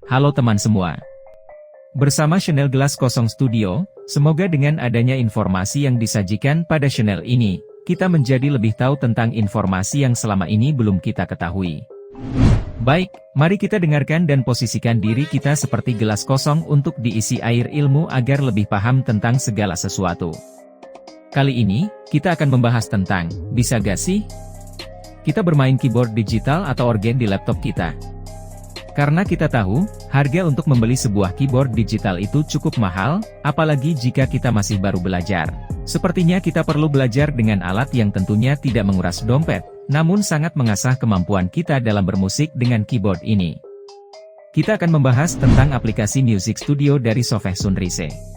Halo teman semua. Bersama channel Gelas Kosong Studio, semoga dengan adanya informasi yang disajikan pada channel ini, kita menjadi lebih tahu tentang informasi yang selama ini belum kita ketahui. Baik, mari kita dengarkan dan posisikan diri kita seperti gelas kosong untuk diisi air ilmu agar lebih paham tentang segala sesuatu. Kali ini, kita akan membahas tentang, bisa gak sih kita bermain keyboard digital atau organ di laptop kita? Karena kita tahu, harga untuk membeli sebuah keyboard digital itu cukup mahal, apalagi jika kita masih baru belajar. Sepertinya kita perlu belajar dengan alat yang tentunya tidak menguras dompet, namun sangat mengasah kemampuan kita dalam bermusik dengan keyboard ini. Kita akan membahas tentang aplikasi Music Studio dari Sofeh Sunrise.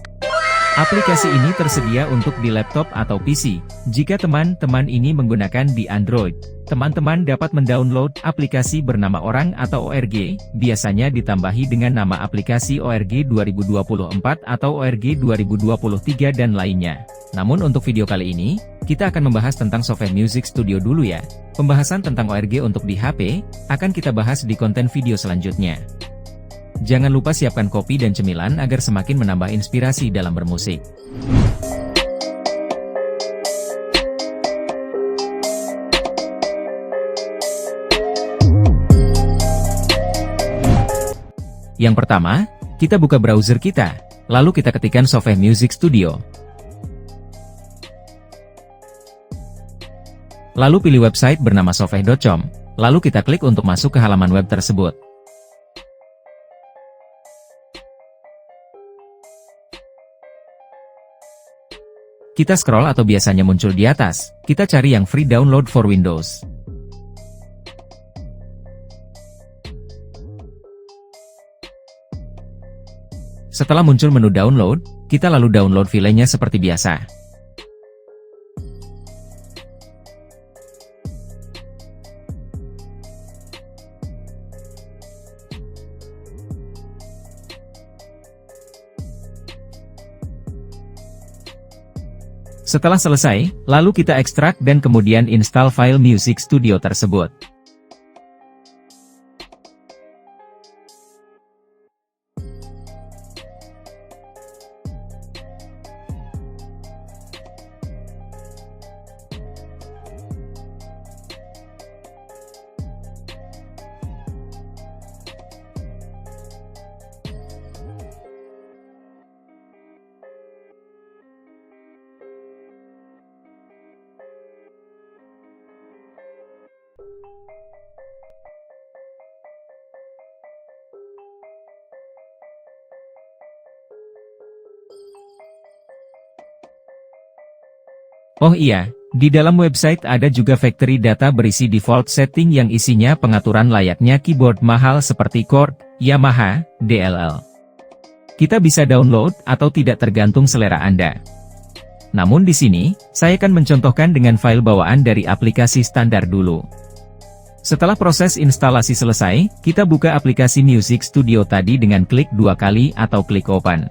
Aplikasi ini tersedia untuk di laptop atau PC. Jika teman-teman ini menggunakan di Android, teman-teman dapat mendownload aplikasi bernama Orang atau ORG, biasanya ditambahi dengan nama aplikasi ORG 2024 atau ORG 2023 dan lainnya. Namun untuk video kali ini, kita akan membahas tentang Sofeh Music Studio dulu ya. Pembahasan tentang ORG untuk di HP, akan kita bahas di konten video selanjutnya. Jangan lupa siapkan kopi dan cemilan agar semakin menambah inspirasi dalam bermusik. Yang pertama, kita buka browser kita, lalu kita ketikkan Sofeh Music Studio. Lalu pilih website bernama sofeh.com, lalu kita klik untuk masuk ke halaman web tersebut. Kita scroll atau biasanya muncul di atas, kita cari yang free download for Windows. Setelah muncul menu download, kita lalu download filenya seperti biasa. Setelah selesai, lalu kita ekstrak dan kemudian install file Music Studio tersebut. Oh iya, di dalam website ada juga factory data berisi default setting yang isinya pengaturan layaknya keyboard mahal seperti Korg, Yamaha, DLL. Kita bisa download atau tidak tergantung selera Anda. Namun di sini, saya akan mencontohkan dengan file bawaan dari aplikasi standar dulu. Setelah proses instalasi selesai, kita buka aplikasi Music Studio tadi dengan klik 2 kali atau klik Open.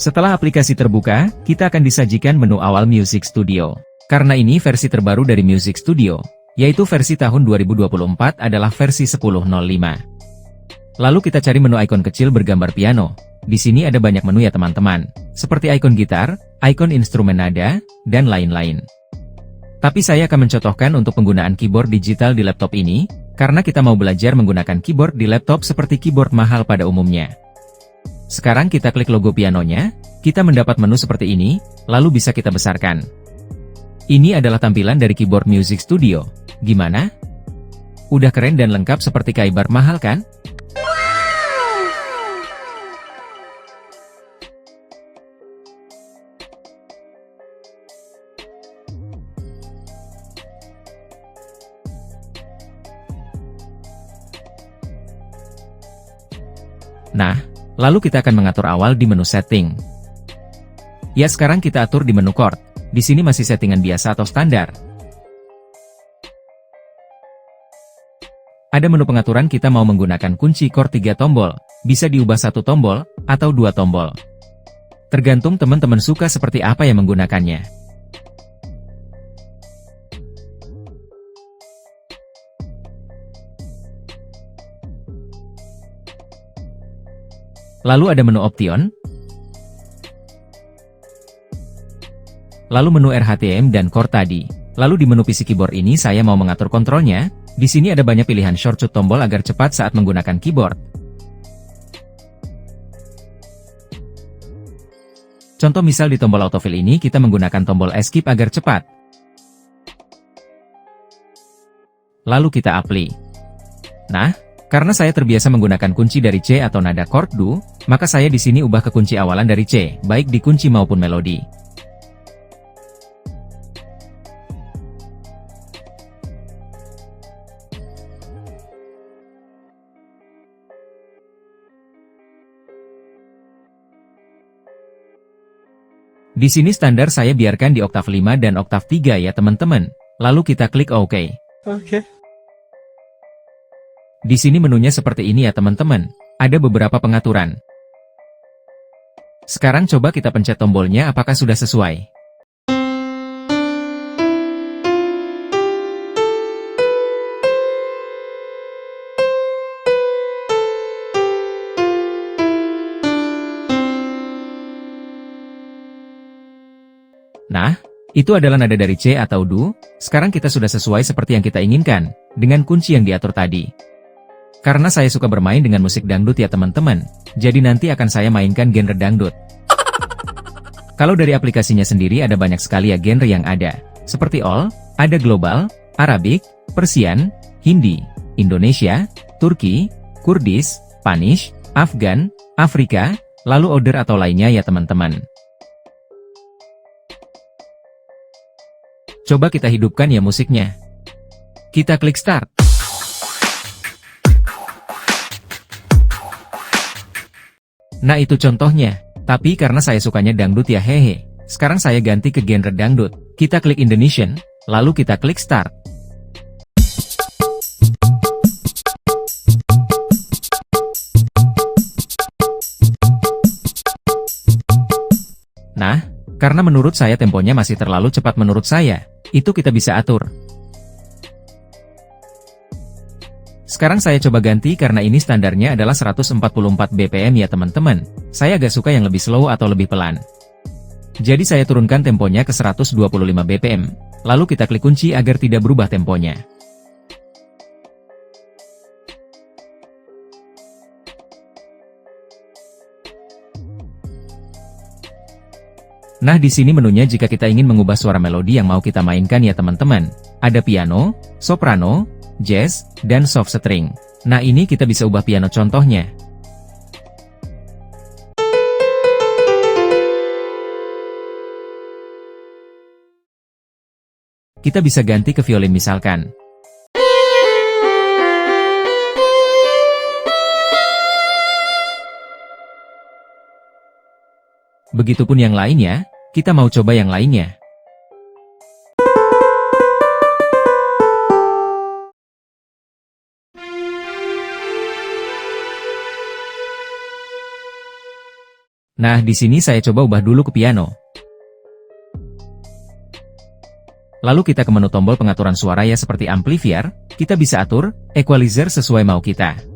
Setelah aplikasi terbuka, kita akan disajikan menu awal Music Studio. Karena ini versi terbaru dari Music Studio, yaitu versi tahun 2024 adalah versi 10.05. Lalu kita cari menu ikon kecil bergambar piano. Di sini ada banyak menu ya teman-teman, seperti ikon gitar, ikon instrumen nada, dan lain-lain. Tapi saya akan mencontohkan untuk penggunaan keyboard digital di laptop ini, karena kita mau belajar menggunakan keyboard di laptop seperti keyboard mahal pada umumnya. Sekarang kita klik logo pianonya, kita mendapat menu seperti ini, lalu bisa kita besarkan. Ini adalah tampilan dari keyboard Music Studio. Gimana? Udah keren dan lengkap seperti keyboard mahal kan? Nah, lalu kita akan mengatur awal di menu setting. Ya sekarang kita atur di menu chord. Di sini masih settingan biasa atau standar. Ada menu pengaturan kita mau menggunakan kunci chord 3 tombol, bisa diubah 1 tombol, atau 2 tombol. Tergantung teman-teman suka seperti apa yang menggunakannya. Lalu ada menu option. Lalu menu RHTM dan chord tadi. Lalu di menu PC keyboard ini saya mau mengatur kontrolnya. Di sini ada banyak pilihan shortcut tombol agar cepat saat menggunakan keyboard. Contoh misal di tombol autofill ini kita menggunakan tombol escape agar cepat. Lalu kita apply. Nah, karena saya terbiasa menggunakan kunci dari C atau nada chord Do, maka saya di sini ubah ke kunci awalan dari C, baik di kunci maupun melodi. Di sini standar saya biarkan di oktav 5 dan oktav 3 ya teman-teman. Lalu kita klik OK. Oke. Di sini menunya seperti ini ya teman-teman. Ada beberapa pengaturan. Sekarang coba kita pencet tombolnya apakah sudah sesuai. Nah, itu adalah nada dari C atau Do. Sekarang kita sudah sesuai seperti yang kita inginkan, dengan kunci yang diatur tadi. Karena saya suka bermain dengan musik dangdut ya teman-teman, jadi nanti akan saya mainkan genre dangdut. Kalau dari aplikasinya sendiri ada banyak sekali ya genre yang ada. Seperti All, ada Global, Arabic, Persian, Hindi, Indonesia, Turki, Kurdis, Spanish, Afgan, Afrika, lalu Oder atau lainnya ya teman-teman. Coba kita hidupkan ya musiknya. Kita klik start. Nah itu contohnya. Tapi karena saya sukanya dangdut ya hehe. Sekarang saya ganti ke genre dangdut. Kita klik Indonesian, lalu kita klik start. Nah, karena menurut saya temponya masih terlalu cepat menurut saya. Itu kita bisa atur. Sekarang saya coba ganti karena ini standarnya adalah 144 BPM ya teman-teman. Saya agak suka yang lebih slow atau lebih pelan. Jadi saya turunkan temponya ke 125 BPM. Lalu kita klik kunci agar tidak berubah temponya. Nah di sini menunya jika kita ingin mengubah suara melodi yang mau kita mainkan ya teman-teman. Ada piano, soprano, jazz, dan soft string. Nah ini kita bisa ubah piano contohnya. Kita bisa ganti ke violin misalkan. Begitupun yang lainnya, kita mau coba yang lainnya. Nah, di sini saya coba ubah dulu ke piano. Lalu kita ke menu tombol pengaturan suara ya seperti amplifier, kita bisa atur equalizer sesuai mau kita.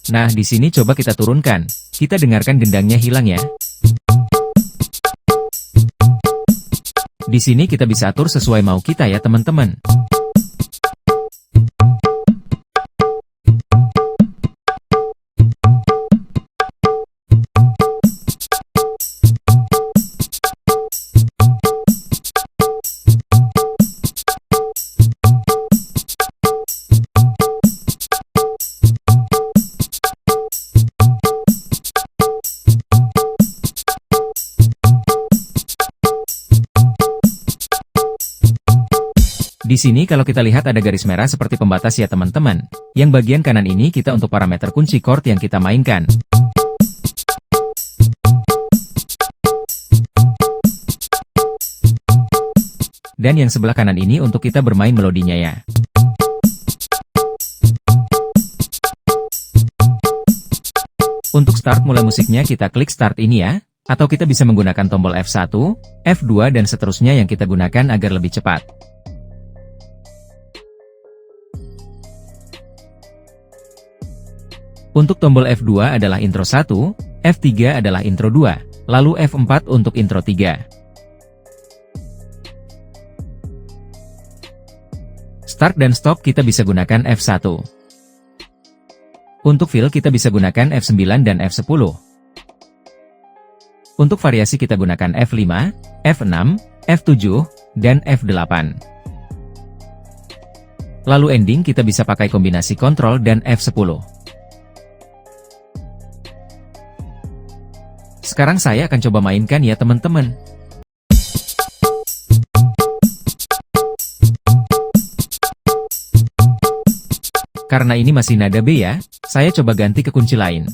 Nah, di sini coba kita turunkan. Kita dengarkan gendangnya hilang ya. Di sini kita bisa atur sesuai mau kita ya teman-teman. Di sini kalau kita lihat ada garis merah seperti pembatas ya teman-teman. Yang bagian kanan ini kita untuk parameter kunci chord yang kita mainkan. Dan yang sebelah kanan ini untuk kita bermain melodinya ya. Untuk start mulai musiknya kita klik start ini ya, atau kita bisa menggunakan tombol F1, F2 dan seterusnya yang kita gunakan agar lebih cepat. Untuk tombol F2 adalah intro 1, F3 adalah intro 2, lalu F4 untuk intro 3. Start dan stop kita bisa gunakan F1. Untuk fill kita bisa gunakan F9 dan F10. Untuk variasi kita gunakan F5, F6, F7, dan F8. Lalu ending kita bisa pakai kombinasi Ctrl dan F10. Sekarang saya akan coba mainkan ya teman-teman. Karena ini masih nada B ya, saya coba ganti ke kunci lain.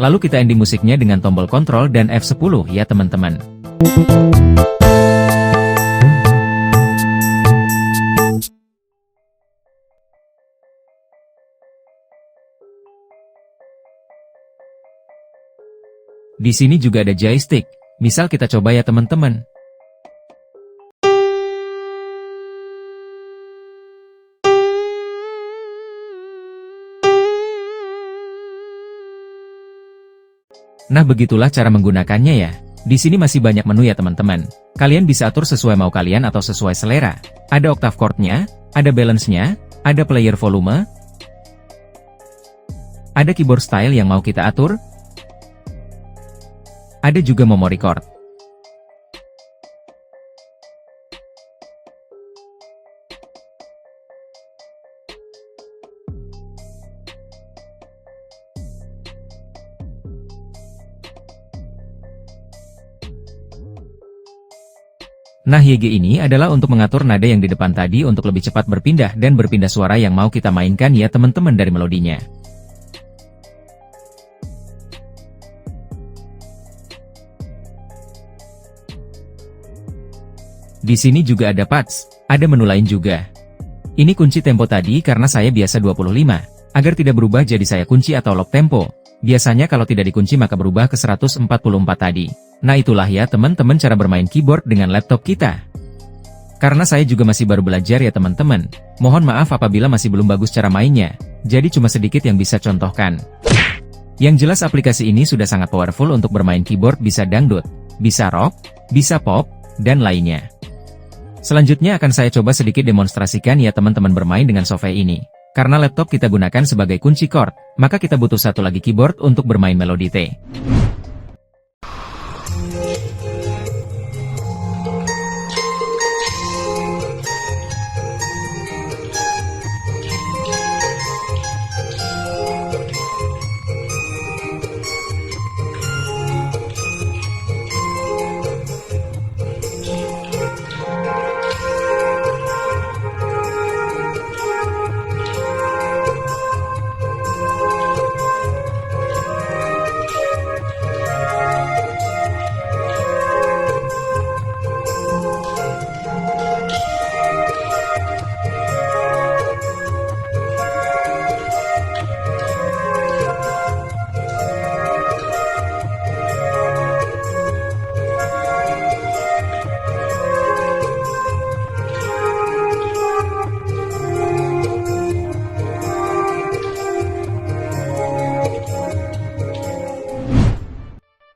Lalu kita ending musiknya dengan tombol Ctrl dan F10 ya teman-teman. Di sini juga ada joystick, misal kita coba ya teman-teman. Nah begitulah cara menggunakannya ya. Di sini masih banyak menu ya teman-teman. Kalian bisa atur sesuai mau kalian atau sesuai selera. Ada octave chord-nya, ada balance-nya, ada player volume, ada keyboard style yang mau kita atur, ada juga memory chord. Nah YG ini adalah untuk mengatur nada yang di depan tadi untuk lebih cepat berpindah dan berpindah suara yang mau kita mainkan ya teman-teman dari melodinya. Di sini juga ada pads, ada menu lain juga. Ini kunci tempo tadi karena saya biasa 25, agar tidak berubah jadi saya kunci atau lock tempo. Biasanya kalau tidak dikunci maka berubah ke 144 tadi. Nah itulah ya teman-teman cara bermain keyboard dengan laptop kita. Karena saya juga masih baru belajar ya teman-teman, mohon maaf apabila masih belum bagus cara mainnya, jadi cuma sedikit yang bisa contohkan. Yang jelas aplikasi ini sudah sangat powerful untuk bermain keyboard, bisa dangdut, bisa rock, bisa pop, dan lainnya. Selanjutnya akan saya coba sedikit demonstrasikan ya teman-teman bermain dengan software ini. Karena laptop kita gunakan sebagai kunci chord, maka kita butuh satu lagi keyboard untuk bermain melodi T.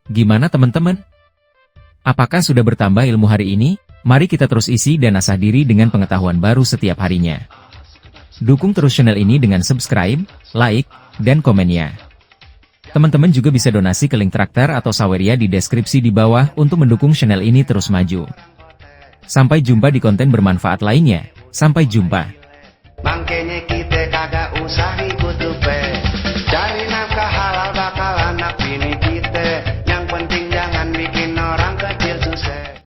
Gimana teman-teman? Apakah sudah bertambah ilmu hari ini? Mari kita terus isi dan asah diri dengan pengetahuan baru setiap harinya. Dukung terus channel ini dengan subscribe, like, dan komennya. Teman-teman juga bisa donasi ke link Traktor atau Saweria di deskripsi di bawah untuk mendukung channel ini terus maju. Sampai jumpa di konten bermanfaat lainnya. Sampai jumpa. Makanya kita kagak usah ikut